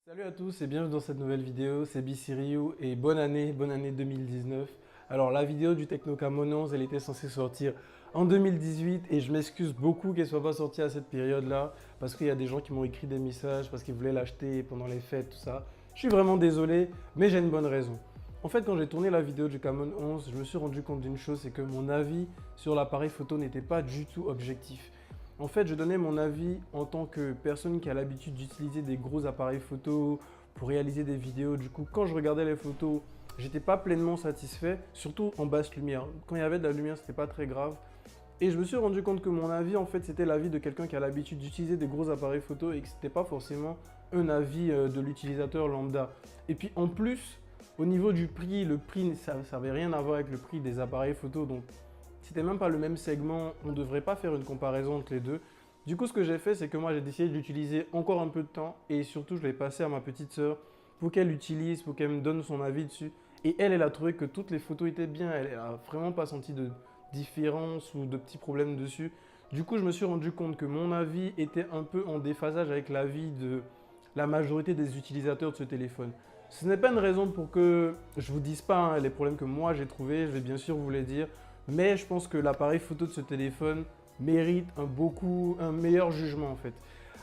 Salut à tous et bienvenue dans cette nouvelle vidéo, c'est Biciryu et bonne année 2019. Alors la vidéo du Technocam 11, elle était censée sortir en 2018 et je m'excuse beaucoup qu'elle ne soit pas sortie à cette période-là parce qu'il y a des gens qui m'ont écrit des messages parce qu'ils voulaient l'acheter pendant les fêtes, tout ça. Je suis vraiment désolé, mais j'ai une bonne raison. En fait, quand j'ai tourné la vidéo du Camon 11, je me suis rendu compte d'une chose, c'est que mon avis sur l'appareil photo n'était pas du tout objectif. En fait, je donnais mon avis en tant que personne qui a l'habitude d'utiliser des gros appareils photo pour réaliser des vidéos. Du coup, quand je regardais les photos, j'étais pas pleinement satisfait, surtout en basse lumière. Quand il y avait de la lumière, c'était pas très grave. Et je me suis rendu compte que mon avis, en fait, c'était l'avis de quelqu'un qui a l'habitude d'utiliser des gros appareils photo et que c'était pas forcément un avis de l'utilisateur lambda. Et puis en plus, au niveau du prix, le prix, ça n'avait rien à voir avec le prix des appareils photo. Donc c'était même pas le même segment, on ne devrait pas faire une comparaison entre les deux. Du coup, ce que j'ai fait, c'est que moi, j'ai décidé de l'utiliser encore un peu de temps et surtout, je l'ai passé à ma petite sœur pour qu'elle l'utilise, pour qu'elle me donne son avis dessus. Et elle a trouvé que toutes les photos étaient bien, elle n'a vraiment pas senti de différence ou de petits problèmes dessus. Du coup, je me suis rendu compte que mon avis était un peu en déphasage avec l'avis de la majorité des utilisateurs de ce téléphone. Ce n'est pas une raison pour que je vous dise pas les problèmes que moi j'ai trouvés, je vais bien sûr vous les dire. Mais je pense que l'appareil photo de ce téléphone mérite un meilleur jugement en fait.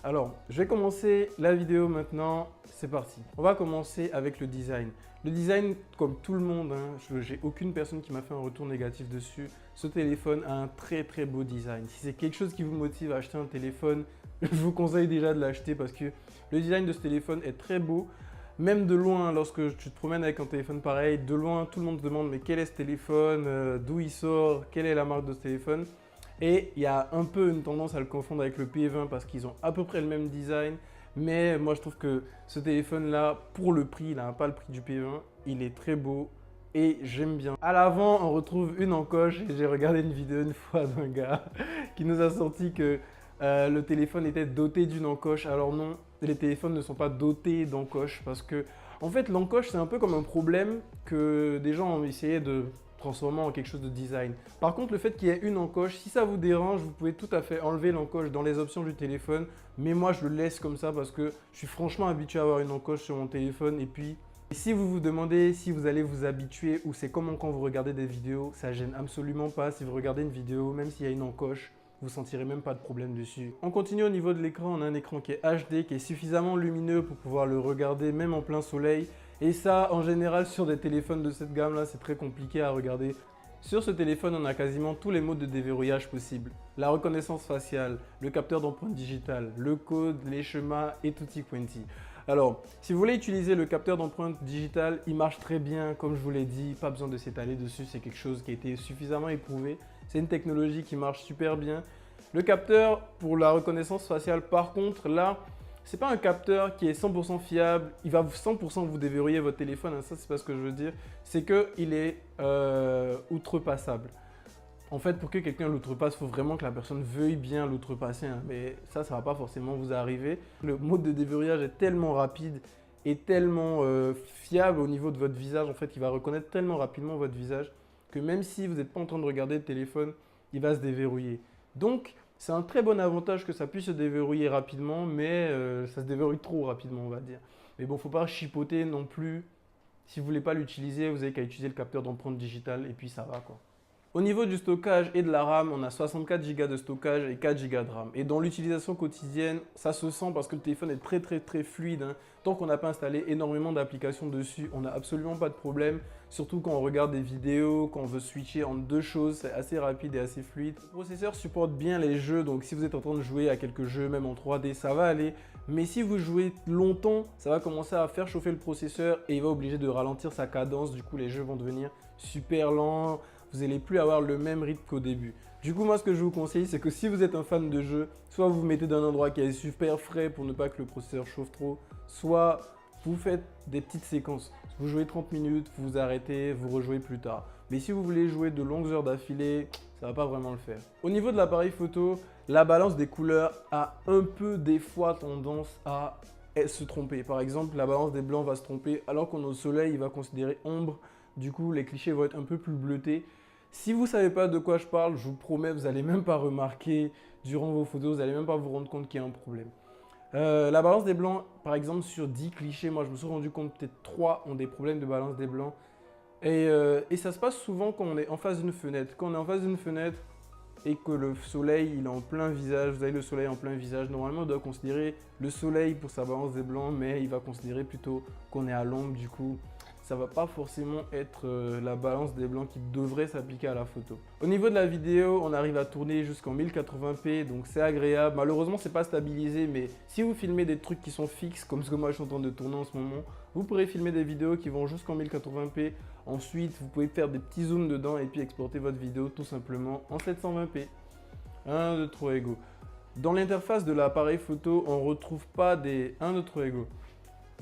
Alors, je vais commencer la vidéo maintenant, c'est parti. On va commencer avec le design. Le design, comme tout le monde, j'ai aucune personne qui m'a fait un retour négatif dessus. Ce téléphone a un très très beau design. Si c'est quelque chose qui vous motive à acheter un téléphone, je vous conseille déjà de l'acheter parce que le design de ce téléphone est très beau. Même de loin, lorsque tu te promènes avec un téléphone pareil, de loin, tout le monde te demande mais quel est ce téléphone, d'où il sort, quelle est la marque de ce téléphone. Et il y a un peu une tendance à le confondre avec le P20 parce qu'ils ont à peu près le même design. Mais moi, je trouve que ce téléphone-là, pour le prix, il n'a pas le prix du P20. Il est très beau et j'aime bien. À l'avant, on retrouve une encoche et j'ai regardé une vidéo une fois d'un gars qui nous a sorti que le téléphone était doté d'une encoche. Alors non, les téléphones ne sont pas dotés d'encoche parce que, en fait, l'encoche, c'est un peu comme un problème que des gens ont essayé de transformer en quelque chose de design. Par contre, le fait qu'il y ait une encoche, si ça vous dérange, vous pouvez tout à fait enlever l'encoche dans les options du téléphone. Mais moi, je le laisse comme ça parce que je suis franchement habitué à avoir une encoche sur mon téléphone. Et puis, si vous vous demandez si vous allez vous habituer ou c'est comment quand vous regardez des vidéos, ça gêne absolument pas. Si vous regardez une vidéo, même s'il y a une encoche, vous sentirez même pas de problème dessus. On continue au niveau de l'écran, on a un écran qui est HD, qui est suffisamment lumineux pour pouvoir le regarder même en plein soleil. Et ça, en général, sur des téléphones de cette gamme-là, c'est très compliqué à regarder. Sur ce téléphone, on a quasiment tous les modes de déverrouillage possibles. La reconnaissance faciale, le capteur d'empreinte digitale, le code, les schémas et tutti quanti. Alors, si vous voulez utiliser le capteur d'empreinte digitale, il marche très bien, comme je vous l'ai dit, pas besoin de s'étaler dessus, c'est quelque chose qui a été suffisamment éprouvé. C'est une technologie qui marche super bien. Le capteur pour la reconnaissance faciale, par contre, là, c'est pas un capteur qui est 100% fiable, il va 100% vous déverrouiller votre téléphone, hein, ça c'est pas ce que je veux dire, c'est qu'il est outrepassable. En fait, pour que quelqu'un l'outrepasse, il faut vraiment que la personne veuille bien l'outrepasser, hein, mais ça va pas forcément vous arriver. Le mode de déverrouillage est tellement rapide et tellement fiable au niveau de votre visage, en fait, il va reconnaître tellement rapidement votre visage que même si vous n'êtes pas en train de regarder le téléphone, il va se déverrouiller. Donc, c'est un très bon avantage que ça puisse se déverrouiller rapidement, mais ça se déverrouille trop rapidement, on va dire. Mais bon, faut pas chipoter non plus. Si vous voulez pas l'utiliser, vous avez qu'à utiliser le capteur d'empreinte digitale et puis ça va quoi. Au niveau du stockage et de la RAM, on a 64 Go de stockage et 4 Go de RAM. Et dans l'utilisation quotidienne, ça se sent parce que le téléphone est très fluide, hein. Tant qu'on n'a pas installé énormément d'applications dessus, on n'a absolument pas de problème. Surtout quand on regarde des vidéos, quand on veut switcher entre deux choses, c'est assez rapide et assez fluide. Le processeur supporte bien les jeux, donc si vous êtes en train de jouer à quelques jeux, même en 3D, ça va aller. Mais si vous jouez longtemps, ça va commencer à faire chauffer le processeur et il va obliger de ralentir sa cadence. Du coup, les jeux vont devenir super lents. Vous n'allez plus avoir le même rythme qu'au début. Du coup, moi, ce que je vous conseille, c'est que si vous êtes un fan de jeu, soit vous vous mettez dans un endroit qui est super frais pour ne pas que le processeur chauffe trop, soit vous faites des petites séquences. Vous jouez 30 minutes, vous vous arrêtez, vous rejouez plus tard. Mais si vous voulez jouer de longues heures d'affilée, ça ne va pas vraiment le faire. Au niveau de l'appareil photo, la balance des couleurs a un peu des fois tendance à se tromper. Par exemple, la balance des blancs va se tromper alors qu'on est au soleil, il va considérer ombre. Du coup, les clichés vont être un peu plus bleutés. Si vous ne savez pas de quoi je parle, je vous promets, vous n'allez même pas remarquer durant vos photos, vous n'allez même pas vous rendre compte qu'il y a un problème. La balance des blancs, par exemple, sur 10 clichés, moi je me suis rendu compte que peut-être 3 ont des problèmes de balance des blancs. Et ça se passe souvent quand on est en face d'une fenêtre. Quand on est en face d'une fenêtre et que le soleil il est en plein visage, vous avez le soleil en plein visage, normalement on doit considérer le soleil pour sa balance des blancs, mais il va considérer plutôt qu'on est à l'ombre, du coup ça va pas forcément être la balance des blancs qui devrait s'appliquer à la photo. Au niveau de la vidéo, on arrive à tourner jusqu'en 1080p, donc c'est agréable. Malheureusement, c'est pas stabilisé, mais si vous filmez des trucs qui sont fixes, comme ce que moi je suis en train de tourner en ce moment, vous pourrez filmer des vidéos qui vont jusqu'en 1080p. Ensuite, vous pouvez faire des petits zooms dedans et puis exporter votre vidéo tout simplement en 720p. 1, 2, 3, égaux. Dans l'interface de l'appareil photo, on retrouve pas des 1, 2, 3, égaux.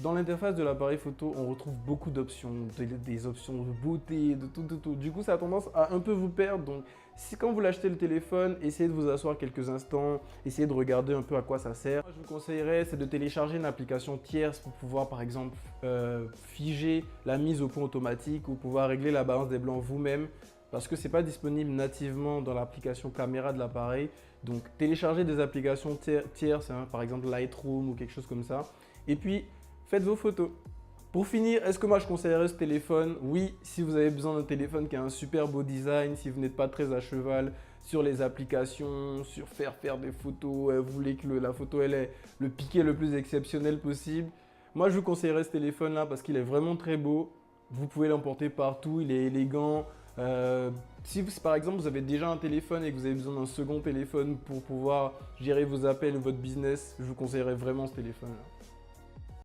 Dans l'interface de l'appareil photo, on retrouve beaucoup d'options, des options de beauté, de tout. Du coup, ça a tendance à un peu vous perdre. Donc, si quand vous l'achetez le téléphone, essayez de vous asseoir quelques instants, essayez de regarder un peu à quoi ça sert. Moi, je vous conseillerais, c'est de télécharger une application tierce pour pouvoir, par exemple, figer la mise au point automatique ou pouvoir régler la balance des blancs vous-même, parce que ce n'est pas disponible nativement dans l'application caméra de l'appareil. Donc, téléchargez des applications tierces, hein, par exemple Lightroom ou quelque chose comme ça. Et puis, faites vos photos. Pour finir, est-ce que moi je conseillerais ce téléphone? Oui, si vous avez besoin d'un téléphone qui a un super beau design, si vous n'êtes pas très à cheval sur les applications, sur faire des photos, vous voulez que la photo elle ait le piqué le plus exceptionnel possible, moi je vous conseillerais ce téléphone là parce qu'il est vraiment très beau. Vous pouvez l'emporter partout, il est élégant. Si par exemple vous avez déjà un téléphone et que vous avez besoin d'un second téléphone pour pouvoir gérer vos appels ou votre business, je vous conseillerais vraiment ce téléphone là.